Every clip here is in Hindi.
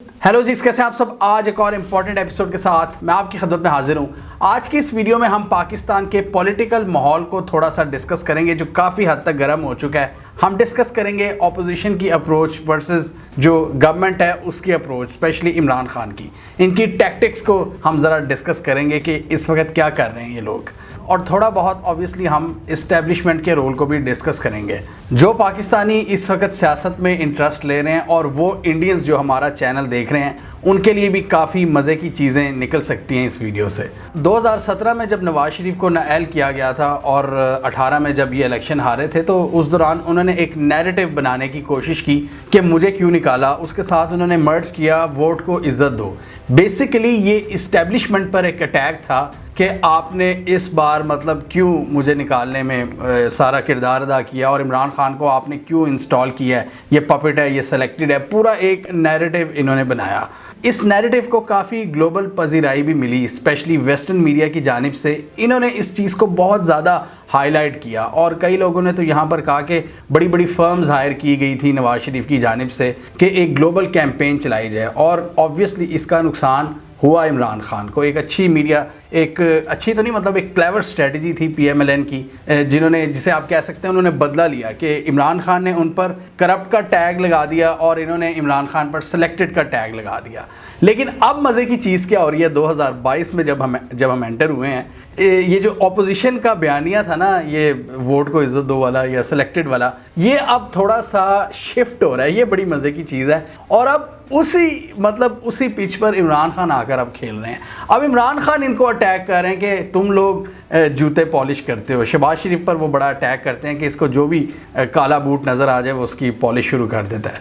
हेलो जी, कैसे हैं आप सब। आज एक और इम्पॉर्टेंट एपिसोड के साथ मैं आपकी खिदमत में हाजिर हूं। आज की इस वीडियो में हम पाकिस्तान के पॉलिटिकल माहौल को थोड़ा सा डिस्कस करेंगे जो काफ़ी हद तक गर्म हो चुका है। हम डिस्कस करेंगे ऑपोजिशन की अप्रोच वर्सेस जो गवर्नमेंट है उसकी अप्रोच, स्पेशली इमरान खान की। इनकी टैक्टिक्स को हम ज़रा डिस्कस करेंगे कि इस वक्त क्या कर रहे हैं ये लोग, और थोड़ा बहुत ऑब्वियसली हम इस्टेब्लिशमेंट के रोल को भी डिस्कस करेंगे। जो पाकिस्तानी इस वक्त सियासत में इंटरेस्ट ले रहे हैं और वो इंडियंस जो हमारा चैनल देख रहे हैं उनके लिए भी काफ़ी मज़े की चीज़ें निकल सकती हैं इस वीडियो से। 2017 में जब नवाज शरीफ को नाअहल किया गया था और 18 में जब ये इलेक्शन हारे थे तो उस दौरान उन्होंने एक नैरेटिव बनाने की कोशिश की कि मुझे क्यों निकाला। उसके साथ उन्होंने मर्ज किया वोट को इज़्ज़त दो। बेसिकली ये इस्टेब्लिशमेंट पर एक अटैक था कि आपने इस बार मतलब क्यों मुझे निकालने में सारा किरदार अदा किया और इमरान खान को आपने क्यों इंस्टॉल किया है, ये पपेट है, ये सेलेक्टेड है। पूरा एक नैरेटिव इन्होंने बनाया। इस नैरेटिव को काफ़ी ग्लोबल पजीराई भी मिली, स्पेशली वेस्टर्न मीडिया की जानिब से। इन्होंने इस चीज़ को बहुत ज़्यादा हाईलाइट किया और कई लोगों ने तो यहाँ पर कहा कि बड़ी बड़ी फर्म्स हायर की गई थी नवाज शरीफ की जानिब से कि एक ग्लोबल कैंपेन चलाई जाए, और ऑब्वियसली इसका नुकसान हुआ इमरान खान को। एक अच्छी मीडिया, एक अच्छी तो नहीं मतलब एक क्लेवर स्ट्रेटजी थी PMLN की, जिन्होंने, जिसे आप कह सकते हैं उन्होंने बदला लिया कि इमरान खान ने उन पर करप्ट का टैग लगा दिया और इन्होंने इमरान खान पर सिलेक्टेड का टैग लगा दिया। लेकिन अब मज़े की चीज़ क्या हो रही है, 2022 में जब हम एंटर हुए हैं, ये जो ऑपोजिशन का बयानिया था ना, ये वोट को इज़्ज़त दो वाला या सिलेक्टेड वाला, ये अब थोड़ा सा शिफ्ट हो रहा है। ये बड़ी मज़े की चीज़ है। और अब उसी पिच पर इमरान खान आकर अब खेल रहे हैं। अब इमरान खान इनको अटैक कर रहे हैं कि तुम लोग जूते पॉलिश करते हो। शहबाज शरीफ पर वो बड़ा अटैक करते हैं कि इसको जो भी काला बूट नज़र आ जाए वो उसकी पॉलिश शुरू कर देता है।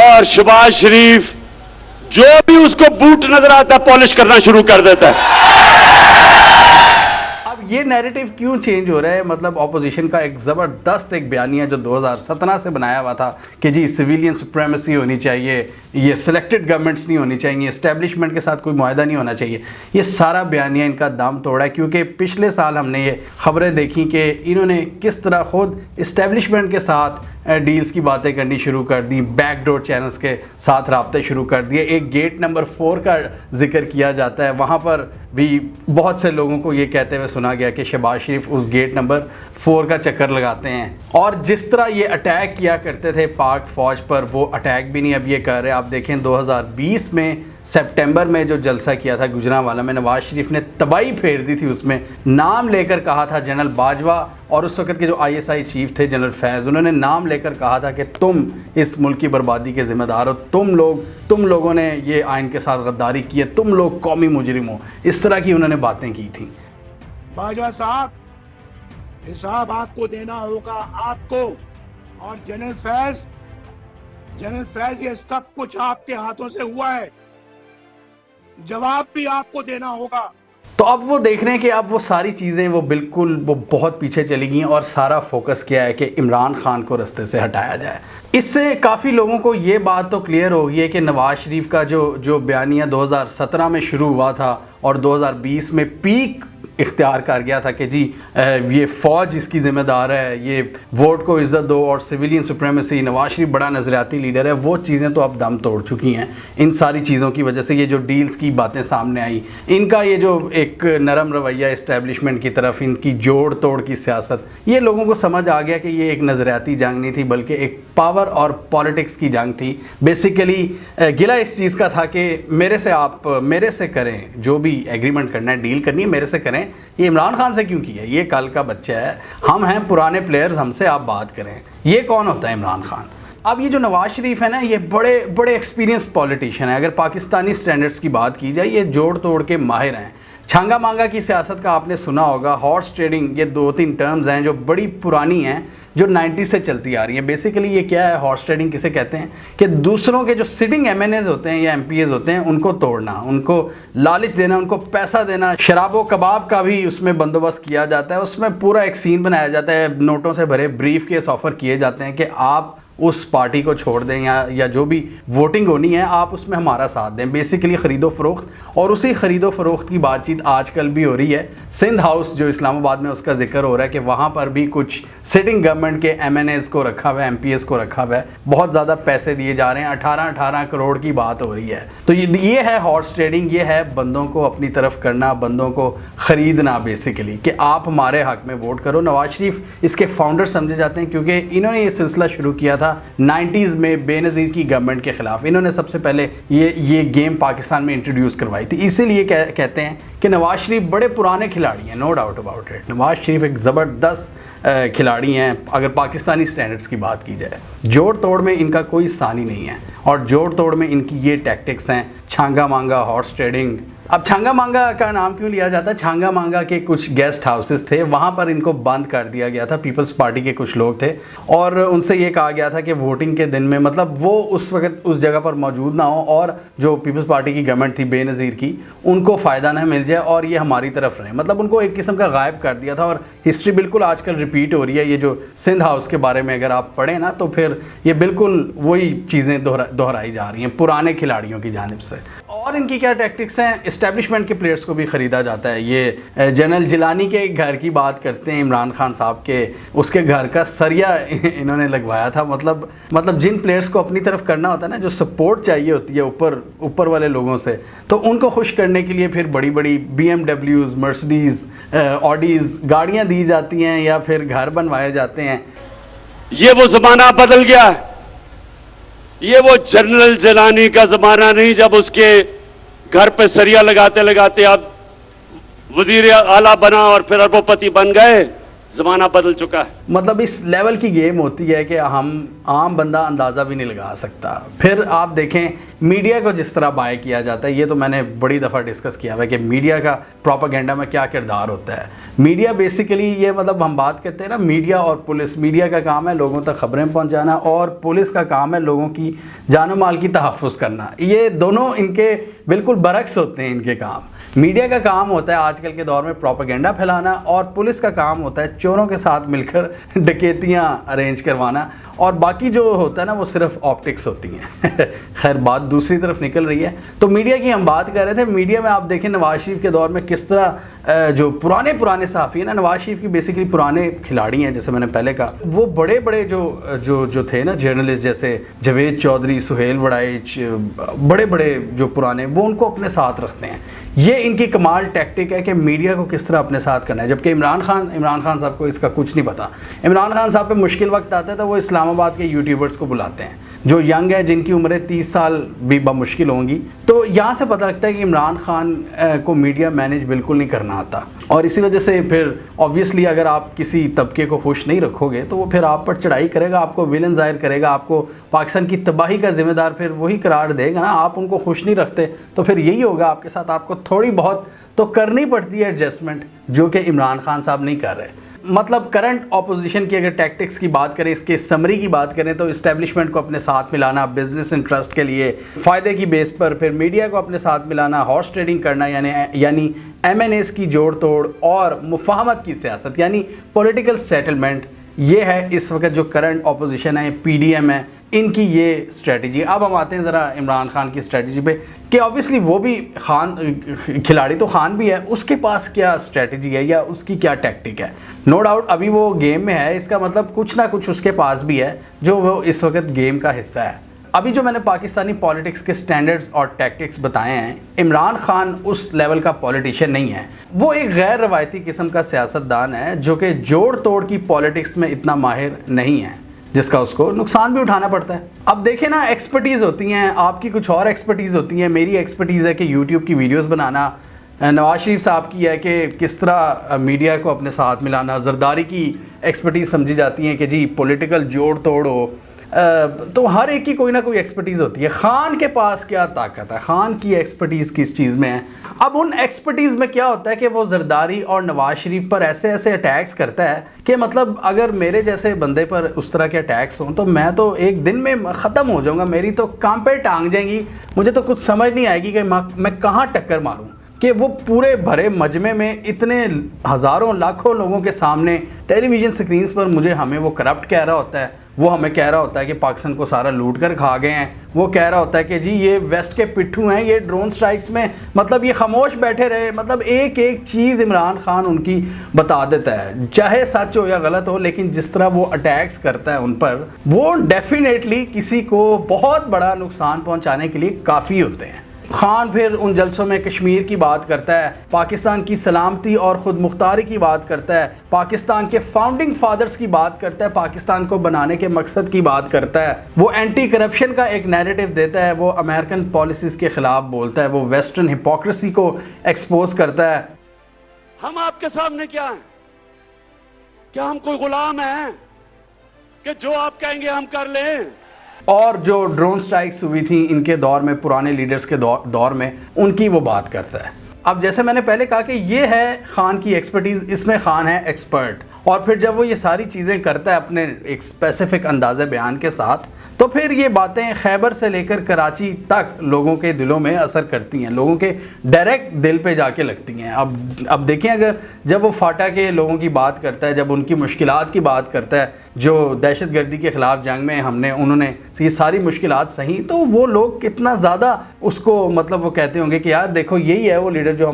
और शहबाज शरीफ जो भी उसको बूट नजर आता है पॉलिश करना शुरू कर देता है। अब ये नैरेटिव क्यों चेंज हो रहा है? मतलब ऑपोजिशन का एक ज़बरदस्त एक बयानिया जो 2017 से बनाया हुआ था कि जी सिविलियन सुप्रीमेसी होनी चाहिए, ये सिलेक्टेड गवर्नमेंट्स नहीं होनी चाहिए, इस्टेब्लिशमेंट के साथ कोई मुआहदा नहीं होना चाहिए, ये सारा बयानिया इनका दम तोड़ा है। क्योंकि पिछले साल हमने ये खबरें देखी कि इन्होंने किस तरह खुद इस्टेब्लिशमेंट के साथ डील्स की बातें करनी शुरू कर दी, बैकडोर चैनल्स के साथ राब्ते शुरू कर दिए। एक गेट नंबर 4 का जिक्र किया जाता है, वहाँ पर भी बहुत से लोगों को ये कहते हुए सुना गया कि शहबाज शरीफ उस गेट नंबर 4 का चक्कर लगाते हैं। और जिस तरह ये अटैक किया करते थे पाक फ़ौज पर, वो अटैक भी नहीं अब ये कर रहे। आप देखें 2020 में सितंबर में जो जलसा किया था गुजरांवाला में, नवाज शरीफ ने तबाही फेर दी थी। उसमें नाम लेकर कहा था जनरल बाजवा और उस वक्त के जो ISI चीफ थे जनरल फैज़, उन्होंने नाम लेकर कहा था कि तुम इस मुल्क की बर्बादी के ज़िम्मेदार हो, तुम लोगों ने ये आइन के साथ गद्दारी की है, तुम लोग कौमी मुजरिम हो। इस तरह की उन्होंने बातें की थी। बाजवा साहब, हिसाब आपको देना होगा, आपको और जनरल फैज, ये सब कुछ आपके हाथों से हुआ है, जवाब भी आपको देना होगा। तो अब वो देख रहे हैं कि अब वो सारी चीज़ें वो बहुत पीछे चली गई और सारा फोकस किया है कि इमरान खान को रास्ते से हटाया जाए। इससे काफ़ी लोगों को ये बात तो क्लियर हो गई है कि नवाज शरीफ का जो बयानिया 2017 में शुरू हुआ था और 2020 में पीक इख्तियार कर गया था कि जी ये फ़ौज इसकी ज़िम्मेदार है, ये वोट को इज़्ज़त दो और सिविलियन सुप्रीमेसी, नवाज शरीफ बड़ा नज़रियाती लीडर है, वो चीज़ें तो अब दम तोड़ चुकी हैं। इन सारी चीज़ों की वजह से ये जो डील्स की बातें सामने आई, इनका ये जो एक नरम रवैया इस्टेब्लिशमेंट की तरफ, इनकी जोड़ तोड़ की सियासत, ये लोगों को समझ आ गया कि ये एक नज़रियाती जंग नहीं थी बल्कि एक पावर और पॉलिटिक्स की जंग थी। बेसिकली गिला इस चीज़ का था कि मेरे से करें, जो भी एग्रीमेंट करना है, डील करनी है, मेरे से करें। ये इमरान खान से क्यों किया? ये कल का बच्चा है, हम हैं पुराने प्लेयर्स, हमसे आप बात करें। ये कौन होता है इमरान खान? अब ये जो नवाज शरीफ है ना, ये बड़े एक्सपीरियंस्ड पॉलिटिशियन है। अगर पाकिस्तानी स्टैंडर्ड्स की बात की जाए, ये जोड़ तोड़ के माहिर हैं। छांगा मांगा की सियासत का आपने सुना होगा, हॉर्स ट्रेडिंग, ये 2-3 टर्म्स हैं जो बड़ी पुरानी हैं, जो 90 से चलती आ रही हैं। बेसिकली ये क्या है, हॉर्स ट्रेडिंग किसे कहते हैं कि दूसरों के जो सिटिंग MNAs होते हैं या MPAs होते हैं उनको तोड़ना, उनको लालच देना, उनको पैसा देना। शराब व कबाब का भी उसमें बंदोबस्त किया जाता है, उसमें पूरा एक सीन बनाया जाता है, नोटों से भरे ब्रीफ केस ऑफर किए जाते हैं कि आप उस पार्टी को छोड़ दें या जो भी वोटिंग होनी है आप उसमें हमारा साथ दें। बेसिकली ख़रीदो फरोख्त, और उसी ख़रीदो फरोख्त की बातचीत आजकल भी हो रही है। सिंध हाउस जो इस्लामाबाद में, उसका जिक्र हो रहा है कि वहाँ पर भी कुछ सिटिंग गवर्नमेंट के MNAs को रखा हुआ है, MPs को रखा हुआ है, बहुत ज़्यादा पैसे दिए जा रहे हैं, 18 करोड़ की बात हो रही है। तो ये है हॉर्स ट्रेडिंग, ये है बंदों को अपनी तरफ करना, बंदों को ख़रीदना बेसिकली, कि आप हमारे हक में वोट करो। नवाज शरीफ इसके फाउंडर समझे जाते हैं क्योंकि इन्होंने ये सिलसिला शुरू किया था 90s में बेनज़ीर की गवर्नमेंट के ख़िलाफ़। इन्होंने सबसे पहले ये गेम पाकिस्तान में इंट्रोड्यूस करवाई थी। इसीलिए कहते हैं कि नवाज शरीफ बड़े पुराने खिलाड़ी हैं, no doubt about it. Nawaz Sharif एक ज़बरदस्त खिलाड़ी हैं अगर पाकिस्तानी स्टैंडर्ड्स की बात की जाए। जोड़ तोड़ में इनका कोई सानी नहीं है, और जोड़ तोड़ में इनकी ये टैक्टिक्स हैं, छांगा मांगा, हॉर्स ट्रेडिंग। अब छांगा मांगा का नाम क्यों लिया जाता है? छांगा मांगा के कुछ गेस्ट हाउसेस थे, वहाँ पर इनको बंद कर दिया गया था। पीपल्स पार्टी के कुछ लोग थे और उनसे ये कहा गया था कि वोटिंग के दिन में, मतलब वो उस वक्त उस जगह पर मौजूद ना हो और जो पीपल्स पार्टी की गवर्नमेंट थी बेनज़ीर की, उनको फ़ायदा ना मिल जाए और ये हमारी तरफ रहे। मतलब उनको एक किस्म का गायब कर दिया था। और हिस्ट्री बिल्कुल आजकल रिपीट हो रही है। ये जो सिंध हाउस के बारे में अगर आप पढ़ें ना, तो फिर ये बिल्कुल वही चीज़ें दोहराई जा रही हैं पुराने खिलाड़ियों की जानिब से। और इनकी क्या टैक्टिक्स हैं? इस्टेब्लिशमेंट के प्लेयर्स को भी ख़रीदा जाता है। ये जनरल जिलानी के घर की बात करते हैं, इमरान खान साहब के, उसके घर का सरिया इन्होंने लगवाया था। मतलब जिन प्लेयर्स को अपनी तरफ करना होता है ना, जो सपोर्ट चाहिए होती है ऊपर वाले लोगों से, तो उनको खुश करने के लिए फिर बड़ी बड़ी BMWs, मर्सिडीज़, ऑडीज़ गाड़ियाँ दी जाती हैं या फिर घर बनवाए जाते हैं। ये वो ज़माना बदल गया है। ये वो जनरल जिलानी का ज़माना नहीं जब उसके घर पे सरिया लगाते लगाते अब वजीर आला बना और फिर अरबोपति बन गए। ज़माना बदल चुका है। मतलब इस लेवल की गेम होती है कि हम आम बंदा अंदाज़ा भी नहीं लगा सकता। फिर आप देखें मीडिया को जिस तरह बाय किया जाता है, ये तो मैंने बड़ी दफ़ा डिस्कस किया हुआ है कि मीडिया का प्रोपेगेंडा में क्या किरदार होता है। मीडिया बेसिकली ये, मतलब हम बात करते हैं ना, मीडिया और पुलिस। मीडिया का काम है लोगों तक ख़बरें पहुँचाना और पुलिस का काम है लोगों की जानो माल की तहफ़्फ़ुज़ करना। ये दोनों इनके बिल्कुल बरक्स होते हैं इनके काम। मीडिया का काम होता है आजकल के दौर में प्रोपेगेंडा फैलाना, और पुलिस का काम होता है चोरों के साथ मिलकर डकैतियां अरेंज करवाना, और बाकी जो होता है ना वो सिर्फ ऑप्टिक्स होती हैं। खैर बात दूसरी तरफ निकल रही है। तो मीडिया की हम बात कर रहे थे। मीडिया में आप देखें नवाज शरीफ के दौर में किस तरह जो पुराने सहाफ़ी हैं ना, नवाज शरीफ की बेसिकली पुराने खिलाड़ी हैं, जैसे मैंने पहले कहा, वो बड़े बड़े जो थे ना जर्नलिस्ट, जैसे जावेद चौधरी, सुहेल वड़ाइच, बड़े बड़े जो पुराने, वो उनको अपने साथ रखते हैं। ये इनकी कमाल टैक्टिक है कि मीडिया को किस तरह अपने साथ करना है। जबकि इमरान खान साहब को इसका कुछ नहीं पता। इमरान खान साहब पे मुश्किल वक्त आता है तो वो इस्लामाबाद के यूट्यूबर्स को बुलाते हैं जो यंग है, जिनकी उम्रें 30 साल भी मुश्किल होंगी। तो यहाँ से पता लगता है कि इमरान खान को मीडिया मैनेज बिल्कुल नहीं करना आता, और इसी वजह से फिर ऑब्वियसली अगर आप किसी तबके को खुश नहीं रखोगे तो वो फिर आप पर चढ़ाई करेगा, आपको विलन जाहिर करेगा, आपको पाकिस्तान की तबाही का जिम्मेदार फिर वही करार देगा ना। आप उनको खुश नहीं रखते तो फिर यही होगा आपके साथ। आपको थोड़ी बहुत तो करनी पड़ती है एडजस्टमेंट, जो कि इमरान खान साहब नहीं कर रहे। मतलब करंट ऑपोजिशन की अगर टैक्टिक्स की बात करें, इसके समरी की बात करें, तो इस्टेब्लिशमेंट को अपने साथ मिलाना बिजनेस इंटरेस्ट के लिए, फ़ायदे की बेस पर, फिर मीडिया को अपने साथ मिलाना, हॉर्स ट्रेडिंग करना, यानी MNAs की जोड़ तोड़, और मुफाहमत की सियासत यानी पॉलिटिकल सेटलमेंट। ये है इस वक्त जो करंट ऑपोजिशन है, PDM है, इनकी ये स्ट्रेटजी। अब हम आते हैं ज़रा इमरान खान की स्ट्रेटजी पे कि ऑब्वियसली वो भी खिलाड़ी तो खान भी है, उसके पास क्या स्ट्रेटजी है या उसकी क्या टैक्टिक है। नो डाउट अभी वो गेम में है, इसका मतलब कुछ ना कुछ उसके पास भी है जो वो इस वक्त गेम का हिस्सा है। अभी जो मैंने पाकिस्तानी पॉलिटिक्स के स्टैंडर्ड्स और टैक्टिक्स बताए हैं, इमरान खान उस लेवल का पॉलिटिशियन नहीं है। वो एक गैर रवायती किस्म का सियासतदान है जो कि जोड़ तोड़ की पॉलिटिक्स में इतना माहिर नहीं है, जिसका उसको नुकसान भी उठाना पड़ता है। अब देखें ना, एक्सपर्टीज़ होती हैं, आपकी कुछ और एक्सपर्टीज़ होती हैं। मेरी एक्सपर्टीज़ है कि यूट्यूब की वीडियोज़ बनाना, नवाज शरीफ साहब की है कि किस तरह मीडिया को अपने साथ मिलाना, जरदारी की एक्सपर्टीज़ समझी जाती हैं कि जी पॉलिटिकल जोड़ तोड़ हो। तो हर एक की कोई ना कोई एक्सपर्टीज़ होती है। खान के पास क्या ताकत है, खान की एक्सपर्टीज़ किस चीज़ में है। अब उन एक्सपर्टीज़ में क्या होता है कि वो जरदारी और नवाज शरीफ पर ऐसे ऐसे अटैक्स करता है कि मतलब अगर मेरे जैसे बंदे पर उस तरह के अटैक्स हों तो मैं तो एक दिन में ख़त्म हो जाऊँगा, मेरी तो काम पे टांग जाएंगी, मुझे तो कुछ समझ नहीं आएगी कि मैं कहाँ टक्कर मारूँ। कि वो पूरे भरे मजमे में इतने हज़ारों लाखों लोगों के सामने टेलीविज़न स्क्रीन्स पर हमें वो करप्ट कह रहा होता है, वो हमें कह रहा होता है कि पाकिस्तान को सारा लूट कर खा गए हैं। वो कह रहा होता है कि जी ये वेस्ट के पिट्ठू हैं, ये ड्रोन स्ट्राइक्स में मतलब ये खामोश बैठे रहे। मतलब एक एक चीज़ इमरान खान उनकी बता देता है, चाहे सच हो या गलत हो, लेकिन जिस तरह वो अटैक्स करता है उन पर, वो डेफिनेटली किसी को बहुत बड़ा नुकसान पहुंचाने के लिए काफ़ी होते हैं। खान फिर उन जलसों में कश्मीर की बात करता है, पाकिस्तान की सलामती और ख़ुद मुख्तारी की बात करता है, पाकिस्तान के फाउंडिंग फादर्स की बात करता है, पाकिस्तान को बनाने के मकसद की बात करता है। वो एंटी करप्शन का एक नैरेटिव देता है, वो अमेरिकन पॉलिसीज़ के ख़िलाफ़ बोलता है, वो वेस्टर्न हिपोक्रेसी को एक्सपोज करता है। हम आपके सामने क्या हैं? क्या हम कोई गुलाम हैं कि जो आप कहेंगे हम कर लें? और जो ड्रोन स्ट्राइक्स हुई थी इनके दौर में, पुराने लीडर्स के दौर में, उनकी वो बात करता है। अब जैसे मैंने पहले कहा कि ये है खान की एक्सपर्टीज़, इसमें खान है एक्सपर्ट। और फिर जब वो ये सारी चीज़ें करता है अपने एक स्पेसिफिक अंदाज़े बयान के साथ, तो फिर ये बातें खैबर से लेकर कराची तक लोगों के दिलों में असर करती हैं, लोगों के डायरेक्ट दिल पे जाके लगती हैं। अब देखें, अगर जब वो फाटा के लोगों की बात करता है, जब उनकी मुश्किलात की बात करता है, जो दहशतगर्दी के ख़िलाफ़ जंग में उन्होंने ये सारी मुश्किलात सही, तो वो लोग कितना ज़्यादा उसको मतलब वो कहते होंगे कि यार देखो यही है वो लीडर जो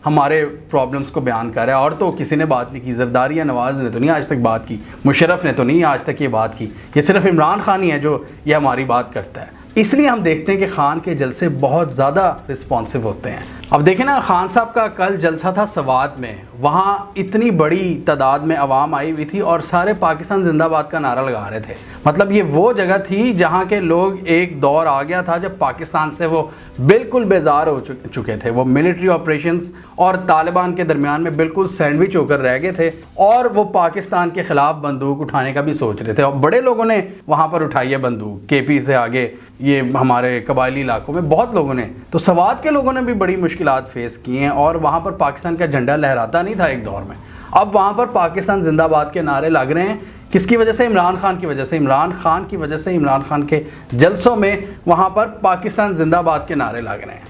हमारे प्रॉब्लम्स को बयान कर रहा है। और तो किसी ने बात नहीं की, जरदारी या नवाज़ ने तो नहीं आज तक बात की, मुशर्रफ ने तो नहीं आज तक ये बात की, ये सिर्फ इमरान खान ही है जो ये हमारी बात करता है। इसलिए हम देखते हैं कि खान के जलसे बहुत ज़्यादा रिस्पॉन्सिव होते हैं। अब देखें ना, खान साहब का कल जलसा था सवात में, वहाँ इतनी बड़ी तादाद में आवाम आई हुई थी और सारे पाकिस्तान जिंदाबाद का नारा लगा रहे थे। मतलब ये वो जगह थी जहाँ के लोग, एक दौर आ गया था जब पाकिस्तान से वो बिल्कुल बेजार हो चुके थे। वो मिलिट्री ऑपरेशंस और तालिबान के दरमियान में बिल्कुल सैंडविच होकर रह गए थे और वो पाकिस्तान के ख़िलाफ़ बंदूक उठाने का भी सोच रहे थे। और बड़े लोगों ने वहाँ पर उठाई है बंदूक, KP से आगे ये हमारे कबायली इलाकों में बहुत लोगों ने। तो सवात के लोगों ने भी बड़ी मुश्किलात फेस की हैं और वहाँ पर पाकिस्तान का झंडा लहराता नहीं था एक दौर में। अब वहाँ पर पाकिस्तान जिंदाबाद के नारे लग रहे हैं। किसकी वजह से? इमरान खान की वजह से। इमरान खान की वजह से, इमरान खान के जलसों में वहाँ पर पाकिस्तान जिंदाबाद के नारे लग रहे हैं।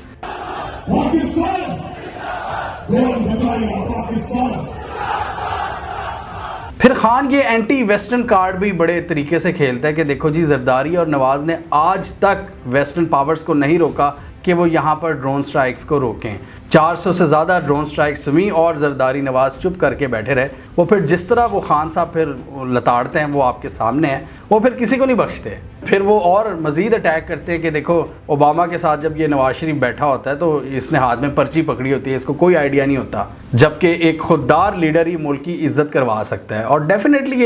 फिर खान ये एंटी वेस्टर्न कार्ड भी बड़े तरीके से खेलता है कि देखो जी, जरदारी और नवाज़ ने आज तक वेस्टर्न पावर्स को नहीं रोका कि वो यहाँ पर ड्रोन स्ट्राइक्स को रोकें। 400 से ज़्यादा ड्रोन स्ट्राइक्स हुई और जरदारी नवाज़ चुप करके बैठे रहे। वो फिर जिस तरह वो खान साहब फिर लताड़ते हैं, वो आपके सामने है, वो फिर किसी को नहीं बख्शते। फिर वो और मज़ीद अटैक करते हैं कि देखो, ओबामा के साथ जब ये नवाज शरीफ बैठा होता है तो इसने हाथ में पर्ची पकड़ी होती है, इसको कोई आइडिया नहीं होता, जबकि एक खुददार लीडर ही मुल्क की इज्जत करवा सकता है। और डेफिनेटली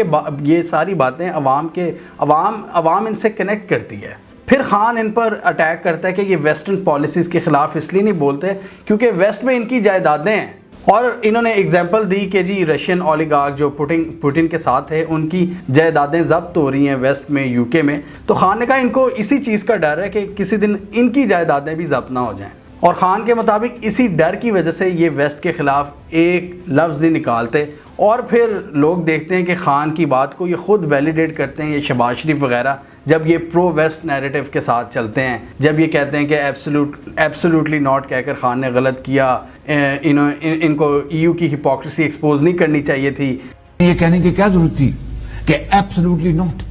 ये सारी बातें अवाम इनसे कनेक्ट करती है। फिर खान इन पर अटैक करता है कि ये वेस्टर्न पॉलिसीज़ के ख़िलाफ़ इसलिए नहीं बोलते क्योंकि वेस्ट में इनकी जायदादें हैं। और इन्होंने एग्जांपल दी कि जी रशियन ओलिगार्क जो पुतिन के साथ है, उनकी जायदादें ज़ब्त हो रही हैं वेस्ट में, UK में। तो खान ने कहा इनको इसी चीज़ का डर है कि किसी दिन इनकी जायदादें भी ज़ब्त ना हो जाएं। और खान के मुताबिक इसी डर की वजह से ये वेस्ट के ख़िलाफ़ एक लफ्ज़ नहीं निकालते। और फिर लोग देखते हैं कि खान की बात को ये ख़ुद वैलिडेट करते हैं, ये शहबाज शरीफ वगैरह, जब ये प्रो वेस्ट नैरेटिव के साथ चलते हैं, जब ये कहते हैं कि एब्सोल्युटली नॉट कहकर खान ने गलत किया, इनको EU की हिपोक्रेसी एक्सपोज नहीं करनी चाहिए थी। ये कहने की क्या जरूरत थी कि एब्सोल्युटली नॉट,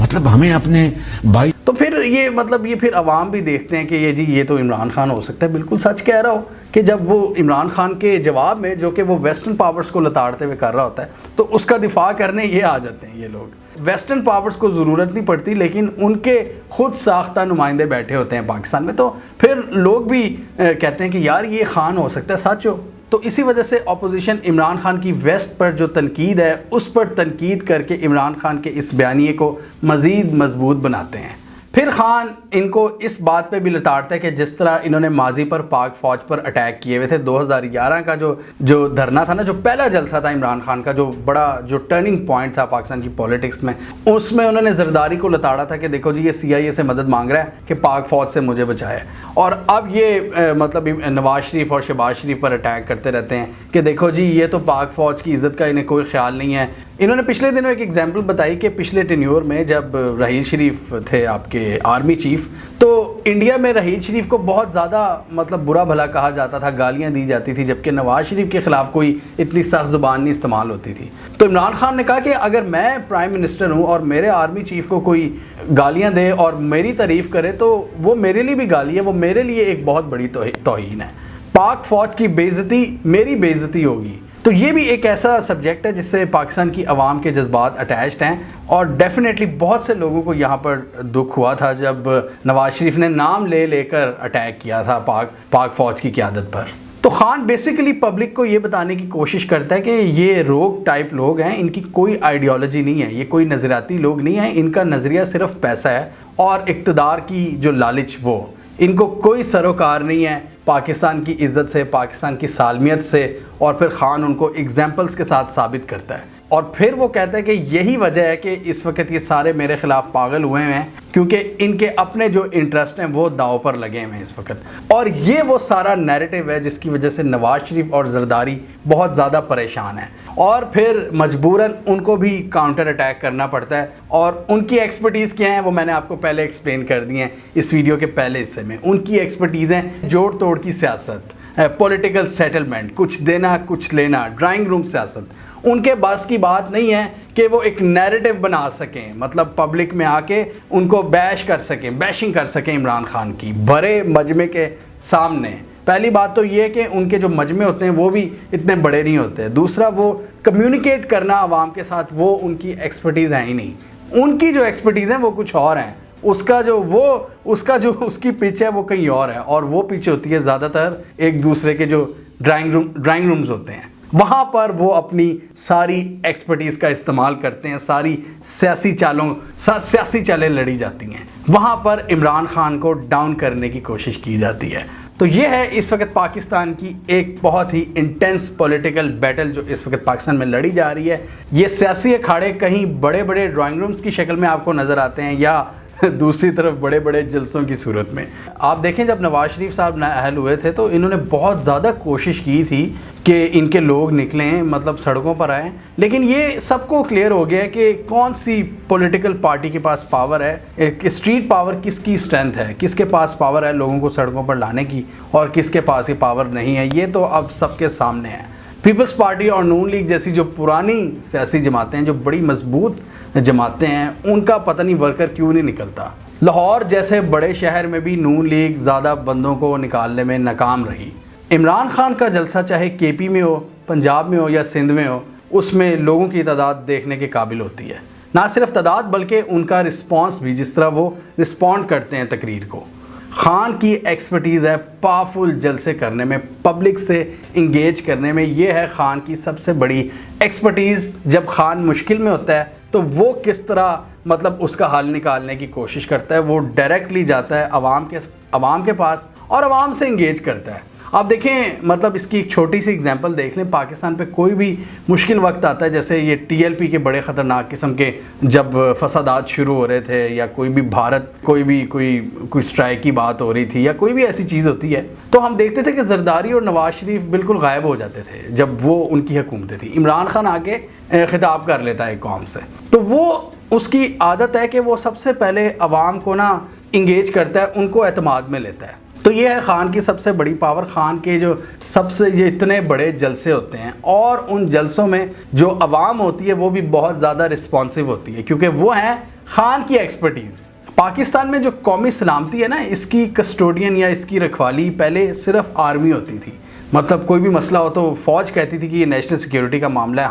मतलब हमें अपने भाई। तो फिर ये मतलब ये फिर अवाम भी देखते हैं कि ये तो इमरान खान हो सकता है बिल्कुल सच कह रहा हो, कि जब वो इमरान खान के जवाब में, जो कि वो वेस्टर्न पावर्स को लताड़ते हुए कर रहा होता है, तो उसका दिफा करने ये आ जाते हैं ये लोग। वेस्टर्न पावर्स को ज़रूरत नहीं पड़ती, लेकिन उनके खुद साख्ता नुमाइंदे बैठे होते हैं पाकिस्तान में, तो फिर लोग भी कहते हैं कि यार ये खान हो सकता है सच हो। तो इसी वजह से अपोजिशन इमरान खान की वेस्ट पर जो तनकीद है, उस पर तनकीद करके इमरान खान के इस बयानिए को मज़ीद मजबूत बनाते हैं। फिर खान इनको इस बात पे भी लताड़ता है कि जिस तरह इन्होंने माजी पर पाक फ़ौज पर अटैक किए हुए थे, 2011 का जो धरना था ना, जो पहला जलसा था इमरान खान का, जो टर्निंग पॉइंट था पाकिस्तान की पॉलिटिक्स में, उसमें उन्होंने जरदारी को लताड़ा था कि देखो जी ये CIA से मदद मांग रहा है कि पाक फ़ौज से मुझे बचाए। और अब ये मतलब नवाज शरीफ और शहबाज शरीफ पर अटैक करते रहते हैं कि देखो जी ये तो पाक फ़ौज की इज़्ज़त का इन्हें कोई ख्याल नहीं है, इन्होंने पिछले दिनों एक एग्जाम्पल बताई कि पिछले टेन्योर में जब रहील शरीफ थे आपके आर्मी चीफ, तो इंडिया में रहील शरीफ को बहुत ज़्यादा मतलब बुरा भला कहा जाता था, गालियां दी जाती थी, जबकि नवाज शरीफ के ख़िलाफ़ कोई इतनी सख्त ज़ुबान नहीं इस्तेमाल होती थी। तो इमरान खान ने कहा कि अगर मैं प्राइम मिनिस्टर हूँ और मेरे आर्मी चीफ को कोई गालियाँ दे और मेरी तारीफ़ करे तो वो मेरे लिए भी गाली है, वो मेरे लिए एक बहुत बड़ी तौहीन है। पाक फ़ौज की बेइज्जती मेरी बेइज्जती होगी। तो ये भी एक ऐसा सब्जेक्ट है जिससे पाकिस्तान की आवाम के जज्बात अटैच्ड हैं और डेफिनेटली बहुत से लोगों को यहाँ पर दुख हुआ था जब नवाज शरीफ ने नाम ले लेकर अटैक किया था पाक फ़ौज की क़यादत पर। तो खान बेसिकली पब्लिक को ये बताने की कोशिश करता है कि ये रोग टाइप लोग हैं, इनकी कोई आइडियोलॉजी नहीं है, ये कोई नज़रियाती लोग नहीं हैं, इनका नज़रिया सिर्फ पैसा है और इक़्तिदार की जो लालच, वो इनको कोई सरोकार नहीं है पाकिस्तान की इज़्ज़त से, पाकिस्तान की सालमियत से। और फिर खान उनको एग्जाम्पल्स के साथ साबित करता है और फिर वो कहता है कि यही वजह है कि इस वक्त ये सारे मेरे ख़िलाफ़ पागल हुए हैं, क्योंकि इनके अपने जो इंटरेस्ट हैं वो दांव पर लगे हुए हैं इस वक्त। और ये वो सारा नैरेटिव है जिसकी वजह से नवाज शरीफ और जरदारी बहुत ज़्यादा परेशान हैं और फिर मजबूरन उनको भी काउंटर अटैक करना पड़ता है। और उनकी एक्सपर्टीज़ क्या है वो मैंने आपको पहले एक्सप्लेन कर दी हैं इस वीडियो के पहले हिस्से में। उनकी एक्सपर्टीज़ हैं जोड़ तोड़ की सियासत, पॉलिटिकल सेटलमेंट, कुछ देना कुछ लेना, ड्राइंग रूम सियासत। उनके बस की बात नहीं है कि वो एक नैरेटिव बना सकें, मतलब पब्लिक में आके उनको बैश कर सकें, बैशिंग कर सकें इमरान खान की बड़े मजमे के सामने। पहली बात तो ये कि उनके जो मजमे होते हैं वो भी इतने बड़े नहीं होते। दूसरा, वो कम्युनिकेट करना आवाम के साथ वो उनकी एक्सपर्टीज़ है ही नहीं। उनकी जो एक्सपर्टीज़ हैं वो कुछ और हैं, उसकी पिच है वो कहीं और है, और वो पिच होती है ज़्यादातर एक दूसरे के जो ड्राइंग रूम्स होते हैं, वहाँ पर वो अपनी सारी एक्सपर्टीज़ का इस्तेमाल करते हैं, सारी सियासी चालें लड़ी जाती हैं, वहाँ पर इमरान खान को डाउन करने की कोशिश की जाती है। तो ये है इस वक्त पाकिस्तान की एक बहुत ही इंटेंस पॉलिटिकल बैटल जो इस वक्त पाकिस्तान में लड़ी जा रही है। ये सियासी अखाड़े कहीं बड़े बड़े ड्राइंग रूम्स की शक्ल में आपको नज़र आते हैं या दूसरी तरफ बड़े बड़े जलसों की सूरत में। आप देखें जब नवाज शरीफ साहब नाअहल हुए थे तो इन्होंने बहुत ज़्यादा कोशिश की थी कि इनके लोग निकलें, मतलब सड़कों पर आएँ, लेकिन ये सबको क्लियर हो गया कि कौन सी पॉलिटिकल पार्टी के पास पावर है, एक स्ट्रीट पावर किसकी स्ट्रेंथ है, किसके पास पावर है लोगों को सड़कों पर लाने की और किसके पास ये पावर नहीं है। ये तो अब सबके सामने है। पीपल्स पार्टी और नून लीग जैसी जो पुरानी सियासी जमातें हैं, जो बड़ी मजबूत जमातें हैं, उनका पता नहीं वर्कर क्यों नहीं निकलता। लाहौर जैसे बड़े शहर में भी नून लीग ज़्यादा बंदों को निकालने में नाकाम रही। इमरान खान का जलसा चाहे केपी में हो, पंजाब में हो या सिंध में हो, उसमें लोगों की तादाद देखने के काबिल होती है। ना सिर्फ तादाद बल्कि उनका रिस्पॉन्स भी, जिस तरह वो रिस्पॉन्ड करते हैं तकरीर को। खान की एक्सपर्टीज़ है पावरफुल जलसे करने में, पब्लिक से इंगेज करने में। ये है खान की सबसे बड़ी एक्सपर्टीज़। जब खान मुश्किल में होता है तो वो किस तरह मतलब उसका हल निकालने की कोशिश करता है, वो डायरेक्टली जाता है अवाम के पास और अवाम से इंगेज करता है। आप देखें, मतलब इसकी एक छोटी सी एग्जांपल देख लें। पाकिस्तान पे कोई भी मुश्किल वक्त आता है, जैसे ये टीएलपी के बड़े ख़तरनाक किस्म के जब फसादात शुरू हो रहे थे या कोई भी कोई स्ट्राइक की बात हो रही थी या कोई भी ऐसी चीज़ होती है, तो हम देखते थे कि जरदारी और नवाज शरीफ बिल्कुल गायब हो जाते थे जब वो उनकी हुकूमतें थी। इमरान खान आके खिताब कर लेता है कौम से, तो वो उसकी आदत है कि वो सबसे पहले अवाम को ना इंगेज करता है, उनको एतमाद में लेता है। तो ये है खान की सबसे बड़ी पावर। खान के जो सबसे ये इतने बड़े जलसे होते हैं और उन जलसों में जो अवाम होती है वो भी बहुत ज़्यादा रिस्पॉन्सिव होती है, क्योंकि वो है खान की एक्सपर्टीज़। पाकिस्तान में जो कौमी सलामती है ना, इसकी कस्टोडियन या इसकी रखवाली पहले सिर्फ आर्मी होती थी। मतलब कोई भी मसला हो तो फ़ौज कहती थी कि ये नेशनल सिक्योरिटी का मामला है,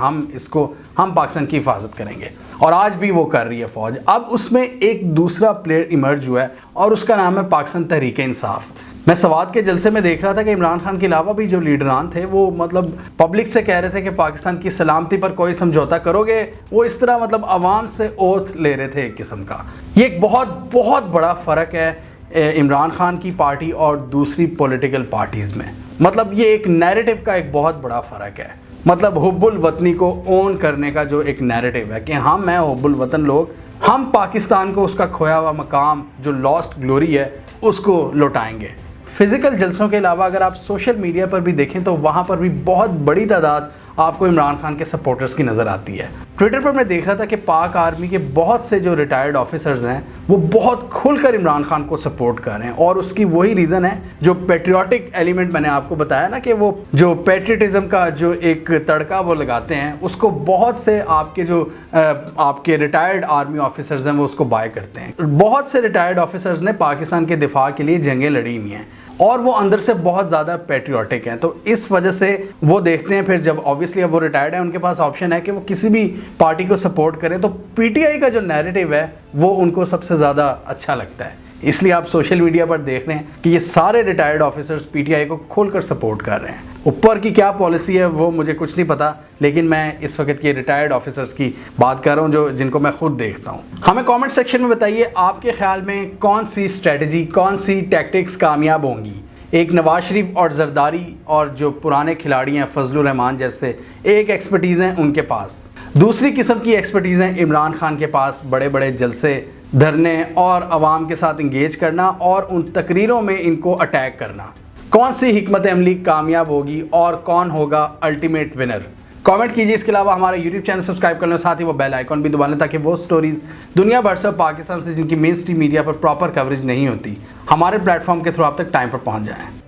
हम पाकिस्तान की हिफाजत करेंगे, और आज भी वो कर रही है फ़ौज। अब उसमें एक दूसरा प्लेयर इमर्ज हुआ है और उसका नाम है पाकिस्तान तहरीक इंसाफ। मैं सवाद के जलसे में देख रहा था कि इमरान खान के अलावा भी जो लीडरान थे वो मतलब पब्लिक से कह रहे थे कि पाकिस्तान की सलामती पर कोई समझौता करोगे, वो इस तरह मतलब आवाम से ओथ ले रहे थे एक किस्म का। ये एक बहुत बड़ा फ़र्क है इमरान खान की पार्टी और दूसरी पॉलिटिकल पार्टीज़ में। मतलब ये एक नैरेटिव का एक बहुत बड़ा फ़र्क है। मतलब हुब्बुल वतनी को ओन करने का जो एक नैरेटिव है कि हम हैं हुब्बुल वतन लोग, हम पाकिस्तान को उसका खोया हुआ मकाम जो लॉस्ट ग्लोरी है उसको लौटाएंगे। फिज़िकल जलसों के अलावा अगर आप सोशल मीडिया पर भी देखें तो वहाँ पर भी बहुत बड़ी तादाद आपको इमरान खान के सपोर्टर्स की नज़र आती है। ट्विटर पर मैं देख रहा था कि पाक आर्मी के बहुत से जो रिटायर्ड ऑफिसर्स हैं वो बहुत खुलकर इमरान खान को सपोर्ट कर रहे हैं, और उसकी वही रीज़न है जो पेट्रियाटिक एलिमेंट मैंने आपको बताया ना, कि वो जो पेट्रियटिज्म का जो एक तड़का वो लगाते हैं, उसको बहुत से आपके जो आपके रिटायर्ड आर्मी ऑफिसर्स हैं वो उसको बाय करते हैं। बहुत से रिटायर्ड ऑफिसर्स ने पाकिस्तान के दिफा के लिए जंगें लड़ी हुई हैं और वो अंदर से बहुत ज़्यादा पेट्रियाटिक हैं, तो इस वजह से वो देखते हैं, फिर जब ऑब्वियसली अब वो रिटायर्ड है उनके पास ऑप्शन है कि वो किसी भी पार्टी को सपोर्ट करें, तो पीटीआई का जो नैरेटिव है वो उनको सबसे ज़्यादा अच्छा लगता है। इसलिए आप सोशल मीडिया पर देख रहे हैं कि ये सारे रिटायर्ड ऑफिसर्स पीटीआई को खोलकर सपोर्ट कर रहे हैं। ऊपर की क्या पॉलिसी है वो मुझे कुछ नहीं पता, लेकिन मैं इस वक्त के रिटायर्ड ऑफिसर्स की बात कर रहा हूँ जो जिनको मैं खुद देखता हूँ। हमें कमेंट सेक्शन में बताइए आपके ख्याल में कौन सी स्ट्रेटजी, कौन सी टैक्टिक्स कामयाब होंगी। एक नवाज शरीफ और जरदारी और जो पुराने खिलाड़ी हैं फजलुर रहमान जैसे एक एक्सपर्टीज़ हैं उनके पास, दूसरी किस्म की एक्सपर्टीज़ हैं इमरान खान के पास बड़े बड़े जलसे, धरने और आवाम के साथ इंगेज करना और उन तकरीरों में इनको अटैक करना। कौन सी हिकमत अमली कामयाब होगी और कौन होगा अल्टीमेट विनर? कमेंट कीजिए। इसके अलावा हमारा यूट्यूब चैनल सब्सक्राइब कर लें, साथ ही वो बेल आइकॉन भी दबा लें ताकि वो स्टोरीज़ दुनिया भर से पाकिस्तान से जिनकी मेन स्ट्रीम मीडिया पर प्रॉपर कवरेज नहीं होती हमारे प्लेटफॉर्म के थ्रू आप तक टाइम पर पहुंच जाएं।